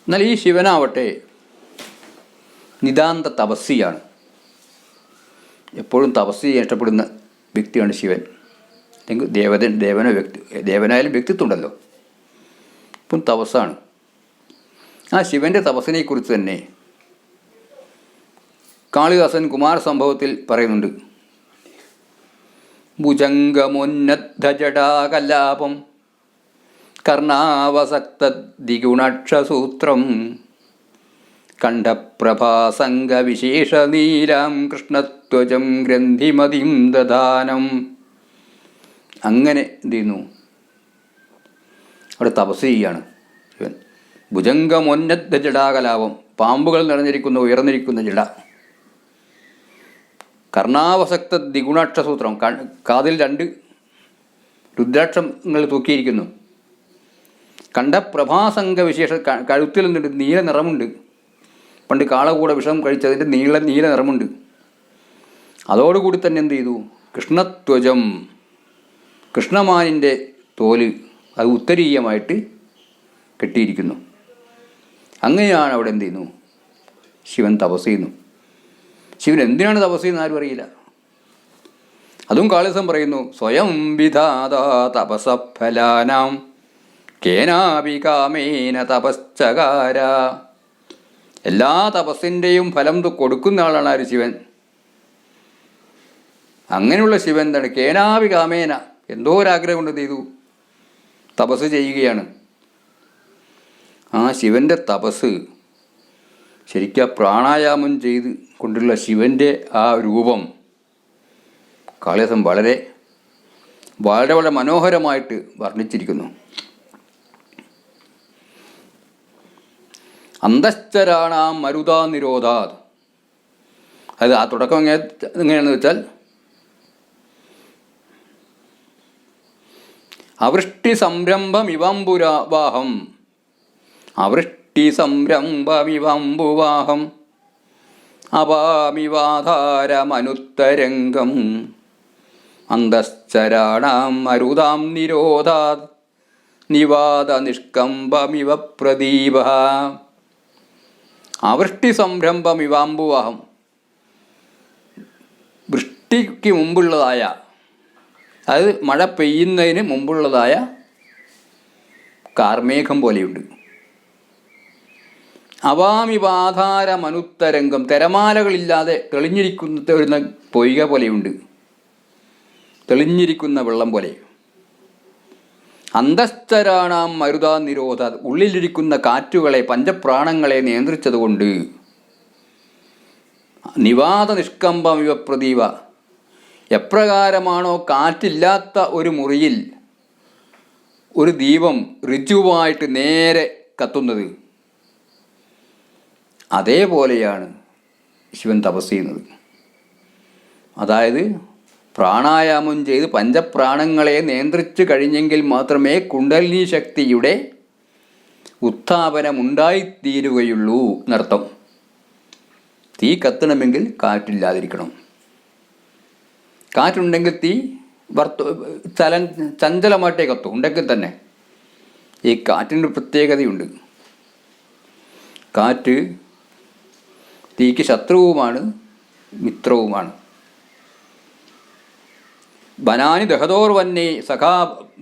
എന്നാൽ ഈ ശിവനാവട്ടെ നിതാന്ത തപസ്സിയാണ്. എപ്പോഴും തപസ് ചെയ്യാൻ ഇഷ്ടപ്പെടുന്ന വ്യക്തിയാണ് ശിവൻ. അല്ലെങ്കിൽ ദേവനായാലും വ്യക്തിത്വം ഉണ്ടല്ലോ. ഇപ്പം തപസ്സാണ്. ആ ശിവൻ്റെ തപസ്സിനെക്കുറിച്ച് തന്നെ കാളിദാസൻ കുമാരസംഭവത്തിൽ പറയുന്നുണ്ട്. ഭുജംഗമുന്നദ്ധജടാകലാപം കർണാവസക്തദ്വിഗുണക്ഷസൂത്രം കണ്ഠപ്രഭാസംഗവിശേഷനീലാം കൃഷ്ണത്വജം ഗ്രന്ഥിമതിം ദധാനം. അങ്ങനെ എന്ത് ചെയ്യുന്നു? അവിടെ തപസ് ചെയ്യാണ് ശിവൻ. ഭുജംഗമോന്നദ്ധ ജടാകലാപം, പാമ്പുകൾ നിറഞ്ഞിരിക്കുന്ന ഉയർന്നിരിക്കുന്ന ജട. കർണാവസക്ത ദ്വിഗുണാക്ഷസൂത്രം, കാതിൽ 2 രുദ്രാക്ഷങ്ങൾ തൂക്കിയിരിക്കുന്നു. കണ്ഠപ്രഭാസംഗവിശേഷ, കഴുത്തിൽ നിന്നിട്ട് നീല നിറമുണ്ട്. പണ്ട് കാളകൂട വിഷം കഴിച്ചതിൻ്റെ നീല നിറമുണ്ട്. അതോടുകൂടി തന്നെ എന്ത് ചെയ്തു? കൃഷ്ണത്വജം, കൃഷ്ണമാനിൻ്റെ തോല് അത് ഉത്തരീയമായിട്ട് കെട്ടിയിരിക്കുന്നു. അങ്ങനെയാണ് അവിടെ എന്ത് ചെയ്യുന്നു? ശിവൻ തപസ് ചെയ്യുന്നു. ശിവൻ എന്തിനാണ് തപസ് ചെയ്യുന്നത് ആരും അറിയില്ല. അതും കാളിദാസൻ പറയുന്നു. സ്വയം വിധാത തപസഫലാനാം കേനാപി കാമേന തപശ്ചകാര. എല്ലാ തപസ്സിൻ്റെയും ഫലം കൊടുക്കുന്ന ആളാണ് ആര്? ശിവൻ. അങ്ങനെയുള്ള ശിവൻ എന്താണ്? കേനാപി കാമേന, എന്തോ ഒരാഗ്രഹം കൊണ്ട് ചെയ്തു തപസ് ചെയ്യുകയാണ്. ആ ശിവൻ്റെ തപസ് ശരിക്കും പ്രാണായാമം ചെയ്ത് കൊണ്ടുള്ള ശിവൻ്റെ ആ രൂപം കാളിദാസൻ വളരെ വളരെ വളരെ മനോഹരമായിട്ട് വർണ്ണിച്ചിരിക്കുന്നു. അന്തശ്ചരാണാം മരുതാ നിരോധാത്. അത് ആ തുടക്കം എങ്ങനെയാണെന്ന് വെച്ചാൽ, അവൃഷ്ടി സംരംഭമിവംബുവാഹം, അവൃഷ്ടി സംരംഭമിവംബുവാഹം അപാമിവാധാരമനുത്തരംഗം അന്തശ്ചരാണാം മരുതാം നിരോധാത് നിവാദ നിഷ്കമ്പമിവ പ്രദീപ. അവൃഷ്ടി സംരംഭമിവാംബുവാഹം, വൃഷ്ടിക്ക് മുമ്പുള്ളതായ, അതായത് മഴ പെയ്യുന്നതിന് മുമ്പുള്ളതായ കാർമേഘം പോലെയുണ്ട്. അവാമിവാധാരമനുത്തരംഗം, തിരമാലകളില്ലാതെ തെളിഞ്ഞിരിക്കുന്ന പൊയ്ക പോലെയുണ്ട്, തെളിഞ്ഞിരിക്കുന്ന വെള്ളം പോലെ. അന്തശ്ചരാണാം മരുതാ നിരോധ, ഉള്ളിലിരിക്കുന്ന കാറ്റുകളെ പഞ്ചപ്രാണങ്ങളെ നിയന്ത്രിച്ചതുകൊണ്ട്. നിവാദ നിഷ്കമ്പം ഇവ പ്രദീപ, എപ്രകാരമാണോ കാറ്റില്ലാത്ത ഒരു മുറിയിൽ ഒരു ദീപം ഋജുവായിട്ട് നേരെ കത്തുന്നത്, അതേപോലെയാണ് ശിവൻ തപസ് ചെയ്യുന്നത്. അതായത് പ്രാണായാമം ചെയ്ത് പഞ്ചപ്രാണങ്ങളെ നിയന്ത്രിച്ചു കഴിഞ്ഞെങ്കിൽ മാത്രമേ കുണ്ടലിനി ശക്തിയുടെ ഉത്ഥാപനമുണ്ടായിത്തീരുകയുള്ളൂ എന്നർത്ഥം. തീ കത്തണമെങ്കിൽ കാറ്റില്ലാതിരിക്കണം. കാറ്റുണ്ടെങ്കിൽ തീ ചഞ്ചലമായിട്ടേ കത്തും. ഉണ്ടെങ്കിൽ തന്നെ ഈ കാറ്റിൻ്റെ പ്രത്യേകതയുണ്ട്. കാറ്റ് തീക്ക് ശത്രുവുമാണ് മിത്രവുമാണ്. ബനാനി ദഹദോർവന്യേ സഖാ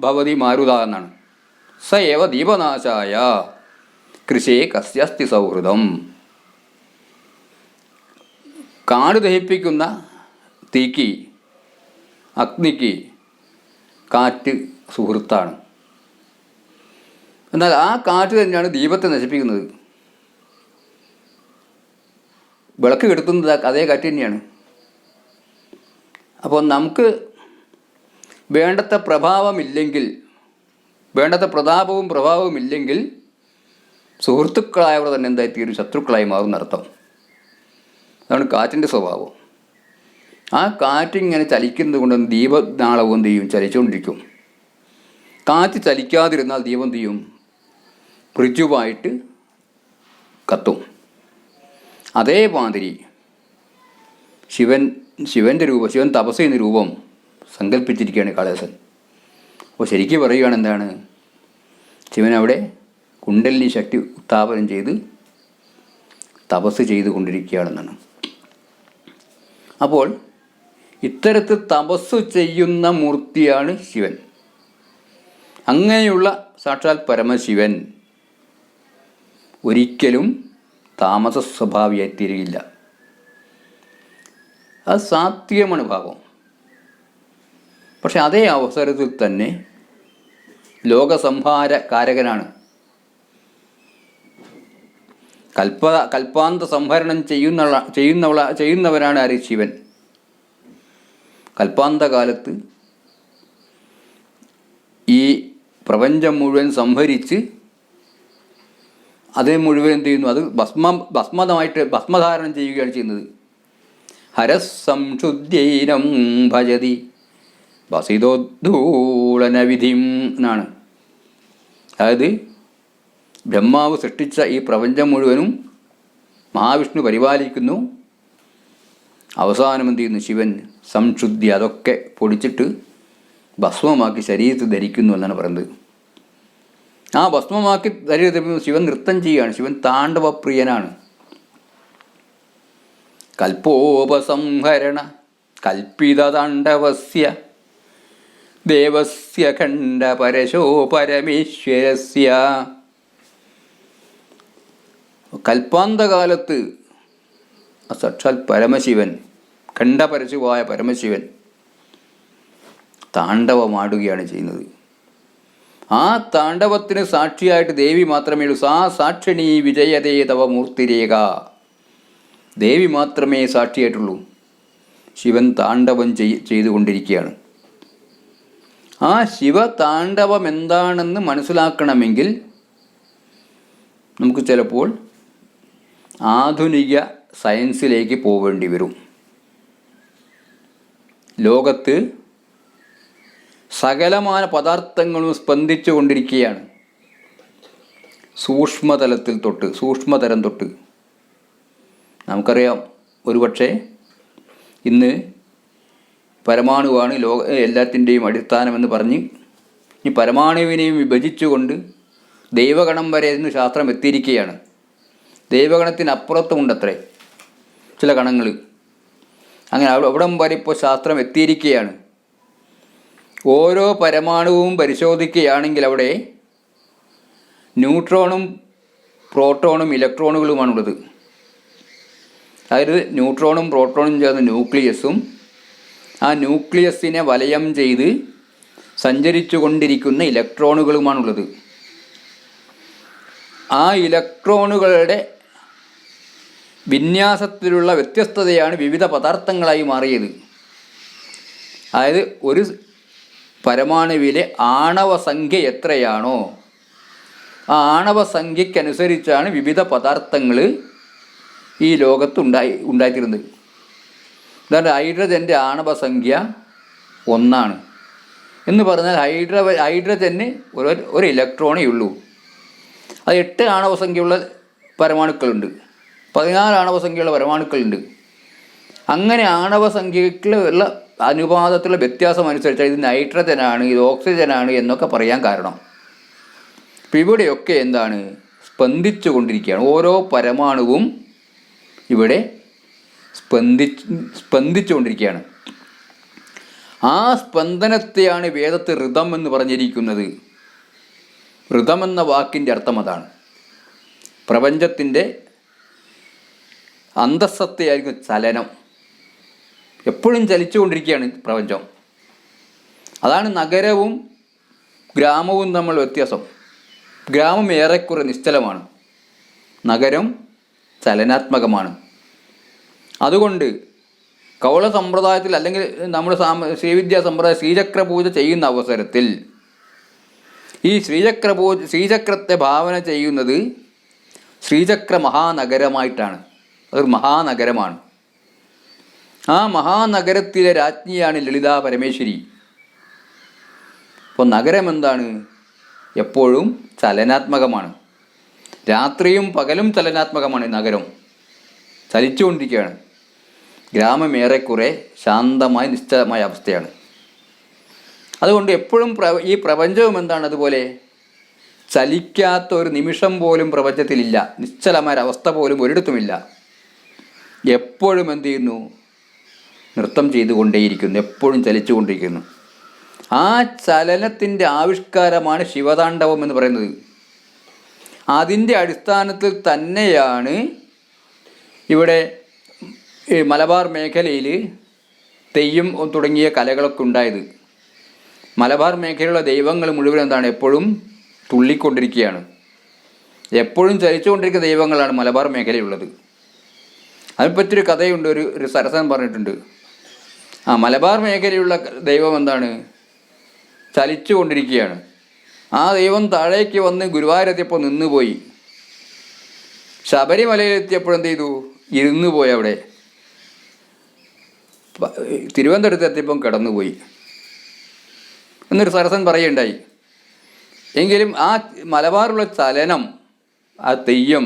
ഭവതി മാരുത എന്നാണ്. സ ഏവ ദീപനാശായ കൃഷേ കസ്യസ്തി സൗഹൃദം. കാട് ദഹിപ്പിക്കുന്ന തീക്ക്, അഗ്നിക്ക് കാറ്റ് സുഹൃത്താണ്. എന്നാൽ ആ കാറ്റ് തന്നെയാണ് ദീപത്തെ നശിപ്പിക്കുന്നത്. വിളക്ക് കെടുത്തുന്നത് അതേ കാറ്റ് തന്നെയാണ്. അപ്പോൾ നമുക്ക് വേണ്ടത്ര പ്രഭാവമില്ലെങ്കിൽ, വേണ്ടത്ര പ്രതാപവും പ്രഭാവവും ഇല്ലെങ്കിൽ സുഹൃത്തുക്കളായവർ തന്നെ എന്തായിത്തീരും? ശത്രുക്കളായി മാറുന്നർത്ഥം. അതാണ് കാറ്റിൻ്റെ സ്വഭാവം. ആ കാറ്റിങ്ങനെ ചലിക്കുന്നത് കൊണ്ട് ദീപനാളവും എന്ത് ചെയ്യും? ചലിച്ചുകൊണ്ടിരിക്കും. കാറ്റ് ചലിക്കാതിരുന്നാൽ ദീപം എന്ത് ചെയ്യും? ഋജുവായിട്ട് കത്തും. അതേമാതിരി ശിവൻ്റെ രൂപം, ശിവൻ തപസ് ചെയ്യുന്ന രൂപം സങ്കല്പിച്ചിരിക്കുകയാണ് കാളിദാസൻ. അപ്പോൾ ശരിക്കും പറയുകയാണ് എന്താണ്? ശിവൻ അവിടെ കുണ്ടലിനി ശക്തി ഉത്ഥാപനം ചെയ്ത് തപസ് ചെയ്തുകൊണ്ടിരിക്കുകയാണെന്നാണ്. അപ്പോൾ ഇത്തരത്തിൽ തപസ് ചെയ്യുന്ന മൂർത്തിയാണ് ശിവൻ. അങ്ങനെയുള്ള സാക്ഷാൽ പരമശിവൻ ഒരിക്കലും താമസ സ്വഭാവിയായിത്തീരുകയില്ല. അത് സാത്വികമാണ് ഭാവം. പക്ഷെ അതേ അവസരത്തിൽ തന്നെ ലോകസംഹാര കാരകനാണ്. കൽപ്പാന്ത സംഹരണം ചെയ്യുന്നവനാണ് ആര്? ശിവൻ. കൽപ്പാന്തകാലത്ത് ഈ പ്രപഞ്ചം മുഴുവൻ സംഹരിച്ച് അതേ മുഴുവൻ എന്ത് ചെയ്യുന്നു? അത് ഭസ്മധാരണം ചെയ്യുകയാണ് ചെയ്യുന്നത്. ഹരസംശുദ്ധൈനം ഭജതി വസിതോദ്ധൂളനവിധിം എന്നാണ്. അതായത് ബ്രഹ്മാവ് സൃഷ്ടിച്ച ഈ പ്രപഞ്ചം മുഴുവനും മഹാവിഷ്ണു പരിപാലിക്കുന്നു. അവസാനം എന്ത് ചെയ്യുന്നു? ശിവൻ സംശുദ്ധി അതൊക്കെ പൊടിച്ചിട്ട് ഭസ്മമാക്കി ശരീരത്തിൽ ധരിക്കുന്നു എന്നാണ് പറയുന്നത്. ആ ഭസ്മമാക്കി ശരീരത്തിൽ ശിവൻ നൃത്തം ചെയ്യുകയാണ്. ശിവൻ താണ്ഡവപ്രിയനാണ്. കൽപ്പോപസംഹരണ കൽപ്പിതതാണ്ഡവസ്യ ദേവസ്യ ഖണ്ഡ പരശോ പരമേശ്വരസ്യ. കൽപ്പാന്തകാലത്ത് സാക്ഷാൽ പരമശിവൻ, ഖണ്ഡപരശുവായ പരമശിവൻ താണ്ഡവമാടുകയാണ് ചെയ്യുന്നത്. ആ താണ്ഡവത്തിന് സാക്ഷിയായിട്ട് ദേവി മാത്രമേ ഉള്ളൂ. സാ സാക്ഷിണീ വിജയതേ തവ മൂർത്തിരേഖ. ദേവി മാത്രമേ സാക്ഷിയായിട്ടുള്ളൂ. ശിവൻ താണ്ഡവം ചെയ്തുകൊണ്ടിരിക്കുകയാണ്. ആ ശിവതാണ്ഡവം എന്താണെന്ന് മനസ്സിലാക്കണമെങ്കിൽ നമുക്ക് ചിലപ്പോൾ ആധുനിക സയൻസിലേക്ക് പോവേണ്ടി വരും. ലോകത്ത് സകലമായ പദാർത്ഥങ്ങളും സ്പന്ദിച്ചു കൊണ്ടിരിക്കുകയാണ്. സൂക്ഷ്മതരം തൊട്ട് നമുക്കറിയാം. ഒരുപക്ഷെ ഇന്ന് പരമാണുവാണ് എല്ലാത്തിൻ്റെയും അടിസ്ഥാനമെന്ന് പറഞ്ഞ് ഈ പരമാണുവിനെയും വിഭജിച്ചുകൊണ്ട് ദൈവഗണം വരെ ഇന്ന് ശാസ്ത്രം എത്തിയിരിക്കുകയാണ്. ദൈവഗണത്തിനപ്പുറത്തുമുണ്ടത്രേ ചില ഗണങ്ങൾ. അങ്ങനെ അവിടം വരെ ഇപ്പോൾ ശാസ്ത്രം എത്തിയിരിക്കുകയാണ്. ഓരോ പരമാണുവും പരിശോധിക്കുകയാണെങ്കിൽ അവിടെ ന്യൂട്രോണും പ്രോട്ടോണും ഇലക്ട്രോണുകളുമാണുള്ളത്. അതായത് ന്യൂട്രോണും പ്രോട്ടോണും ചേർന്ന ന്യൂക്ലിയസും ആ ന്യൂക്ലിയസിനെ വലയം ചെയ്ത് സഞ്ചരിച്ചു കൊണ്ടിരിക്കുന്ന ഇലക്ട്രോണുകളുമാണുള്ളത്. ആ ഇലക്ട്രോണുകളുടെ വിന്യാസത്തിലുള്ള വ്യത്യസ്തതയാണ് വിവിധ പദാർത്ഥങ്ങളായി മാറിയത്. അതായത് ഒരു പരമാണുവിലെ ആണവസംഖ്യ എത്രയാണോ ആ ആണവസംഖ്യക്കനുസരിച്ചാണ് വിവിധ പദാർത്ഥങ്ങൾ ഈ ലോകത്ത് ഉണ്ടായിത്തീരുന്നത്. അതായത് ഹൈഡ്രജൻ്റെ ആണവസംഖ്യ 1 എന്ന് പറഞ്ഞാൽ ഹൈഡ്രജന് ഒരു ഇലക്ട്രോണേ ഉള്ളൂ. അത് 8 ആണവസംഖ്യയുള്ള പരമാണുക്കളുണ്ട്, 14 ആണവസംഖ്യയുള്ള പരമാണുക്കളുണ്ട്. അങ്ങനെ ആണവസംഖ്യക്കുള്ള അനുപാതത്തിലുള്ള വ്യത്യാസം അനുസരിച്ചാണ് ഇത് നൈട്രജനാണ്, ഇത് ഓക്സിജനാണ് എന്നൊക്കെ പറയാൻ കാരണം. ഇപ്പം ഇവിടെയൊക്കെ എന്താണ്? സ്പന്ദിച്ചു കൊണ്ടിരിക്കുകയാണ്. ഓരോ പരമാണുവും ഇവിടെ സ്പന്ദിച്ചു കൊണ്ടിരിക്കുകയാണ്. ആ സ്പന്ദനത്തെയാണ് വേദത്തിൽ ഋതം എന്ന് പറഞ്ഞിരിക്കുന്നത്. ഋതം എന്ന വാക്കിൻ്റെ അർത്ഥം അതാണ്. പ്രപഞ്ചത്തിൻ്റെ അന്തസ്സത്തെയായിരിക്കും ചലനം. എപ്പോഴും ചലിച്ചുകൊണ്ടിരിക്കുകയാണ് പ്രപഞ്ചം. അതാണ് നഗരവും ഗ്രാമവും തമ്മിൽ വ്യത്യാസം. ഗ്രാമം ഏറെക്കുറെ നിശ്ചലമാണ്, നഗരം ചലനാത്മകമാണ്. അതുകൊണ്ട് കൗള സമ്പ്രദായത്തിൽ അല്ലെങ്കിൽ നമ്മുടെ ശ്രീവിദ്യാ സമ്പ്രദായ ശ്രീചക്ര പൂജ ചെയ്യുന്ന അവസരത്തിൽ ഈ ശ്രീചക്രത്തെ ഭാവന ചെയ്യുന്നത് ശ്രീചക്ര മഹാനഗരമായിട്ടാണ്. അതൊരു മഹാനഗരമാണ്. ആ മഹാനഗരത്തിലെ രാജ്ഞിയാണ് ലളിതാ പരമേശ്വരി. അപ്പോൾ നഗരം എന്താണ്? എപ്പോഴും ചലനാത്മകമാണ്. രാത്രിയും പകലും ചലനാത്മകമാണ്. നഗരം ചലിച്ചുകൊണ്ടിരിക്കുകയാണ്. ഗ്രാമം ഏറെക്കുറെ ശാന്തമായ നിശ്ചലമായ അവസ്ഥയാണ്. അതുകൊണ്ട് എപ്പോഴും ഈ പ്രപഞ്ചവും എന്താണ്? അതുപോലെ ചലിക്കാത്ത ഒരു നിമിഷം പോലും പ്രപഞ്ചത്തിലില്ല. നിശ്ചലമായൊരവസ്ഥ പോലും ഒരിടത്തുമില്ല. എപ്പോഴും എന്ത് ചെയ്യുന്നു? നൃത്തം ചെയ്തുകൊണ്ടേയിരിക്കുന്നു, എപ്പോഴും ചലിച്ചുകൊണ്ടിരിക്കുന്നു. ആ ചലനത്തിൻ്റെ ആവിഷ്കാരമാണ് ശിവതാണ്ഡവം എന്ന് പറയുന്നത്. അതിൻ്റെ അടിസ്ഥാനത്തിൽ തന്നെയാണ് ഇവിടെ മലബാർ മേഖലയിൽ തെയ്യം തുടങ്ങിയ കലകളൊക്കെ ഉണ്ടായത്. മലബാർ മേഖലയിലുള്ള ദൈവങ്ങൾ മുഴുവൻ എന്താണ്? എപ്പോഴും തുള്ളിക്കൊണ്ടിരിക്കുകയാണ്, എപ്പോഴും ചലിച്ചുകൊണ്ടിരിക്കുന്ന ദൈവങ്ങളാണ് മലബാർ മേഖലയുള്ളത്. അതിനെപ്പറ്റിയൊരു കഥയുണ്ട്, ഒരു സരസൻ പറഞ്ഞിട്ടുണ്ട്. മലബാർ മേഖലയുള്ള ദൈവം എന്താണ്? ചലിച്ചു കൊണ്ടിരിക്കുകയാണ്. ആ ദൈവം താഴേക്ക് വന്ന് ഗുരുവായൂരെത്തിയപ്പോൾ നിന്നുപോയി. ശബരിമലയിലെത്തിയപ്പോൾ എന്ത് ചെയ്തു? ഇരുന്നു പോയി. അവിടെ തിരുവനന്തപുരത്ത് എത്തിയപ്പം കിടന്നുപോയി എന്നൊരു സരസൻ പറയുകയുണ്ടായി. എങ്കിലും ആ മലബാറിലുള്ള ചലനം, ആ തെയ്യം,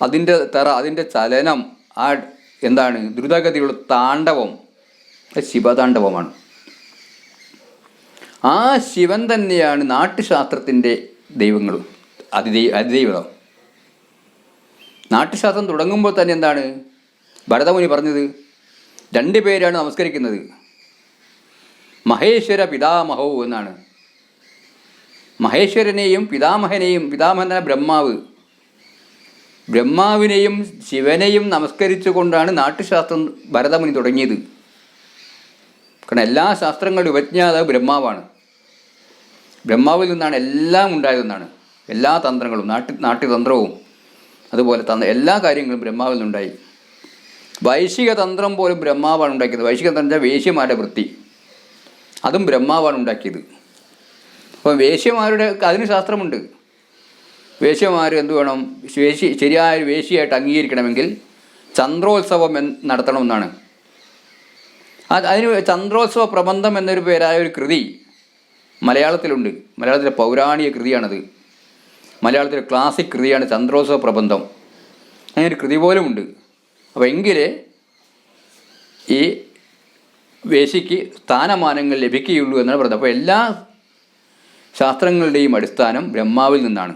അതിൻ്റെ തെറ, അതിൻ്റെ ചലനം, ആ എന്താണ് ദ്രുതഗതിയുള്ള താണ്ഡവം, ശിവതാണ്ഡവമാണ്. ആ ശിവൻ തന്നെയാണ് നാട്യശാസ്ത്രത്തിൻ്റെ ദൈവങ്ങളും അതിദൈവം. നാട്യശാസ്ത്രം തുടങ്ങുമ്പോൾ തന്നെ എന്താണ് ഭരതമുനി പറഞ്ഞത്? 2 പേരാണ് നമസ്കരിക്കുന്നത്. മഹേശ്വര പിതാമഹോ എന്നാണ്. മഹേശ്വരനെയും പിതാമഹനെയും, പിതാമഹൻ ബ്രഹ്മാവ്, ബ്രഹ്മാവിനെയും ശിവനെയും നമസ്കരിച്ചു കൊണ്ടാണ് നാട്യശാസ്ത്രം ഭരതമുനി തുടങ്ങിയത്. കാരണം എല്ലാ ശാസ്ത്രങ്ങളുടെ ഉപജ്ഞാതാവ് ബ്രഹ്മാവാണ്. ബ്രഹ്മാവിൽ നിന്നാണ് എല്ലാം ഉണ്ടായതെന്നാണ്. എല്ലാ തന്ത്രങ്ങളും, നാട്യതന്ത്രവും അതുപോലെ എല്ലാ കാര്യങ്ങളും ബ്രഹ്മാവിൽ നിന്നുണ്ടായി. വൈശിക തന്ത്രം പോലും ബ്രഹ്മാവാണ് ഉണ്ടാക്കിയത്. വൈശിക തന്ത്രം വേശ്യമാരുടെ വൃത്തി, അതും ബ്രഹ്മാവാണ് ഉണ്ടാക്കിയത്. അപ്പം വേശ്യമാരുടെ അതിന് ശാസ്ത്രമുണ്ട്. വേശ്യമാർ എന്ത് വേണം? ശരിയായൊരു വേശ്യയായിട്ട് അംഗീകരിക്കണമെങ്കിൽ ചന്ദ്രോത്സവം നടത്തണമെന്നാണ്. അതിന് ചന്ദ്രോത്സവ പ്രബന്ധം എന്നൊരു പേരായ ഒരു കൃതി മലയാളത്തിലുണ്ട്. മലയാളത്തിലെ പൗരാണിക കൃതിയാണത്. മലയാളത്തിലെ ക്ലാസിക് കൃതിയാണ് ചന്ദ്രോത്സവ പ്രബന്ധം. അങ്ങനെ ഒരു കൃതി പോലും ഉണ്ട്. അപ്പോൾ എങ്കിലേ ഈ വേശ്യയ്ക്ക് സ്ഥാനമാനങ്ങൾ ലഭിക്കുകയുള്ളൂ എന്നാണ് പറയുന്നത്. അപ്പോൾ എല്ലാ ശാസ്ത്രങ്ങളുടെയും അടിസ്ഥാനം ബ്രഹ്മാവിൽ നിന്നാണ്.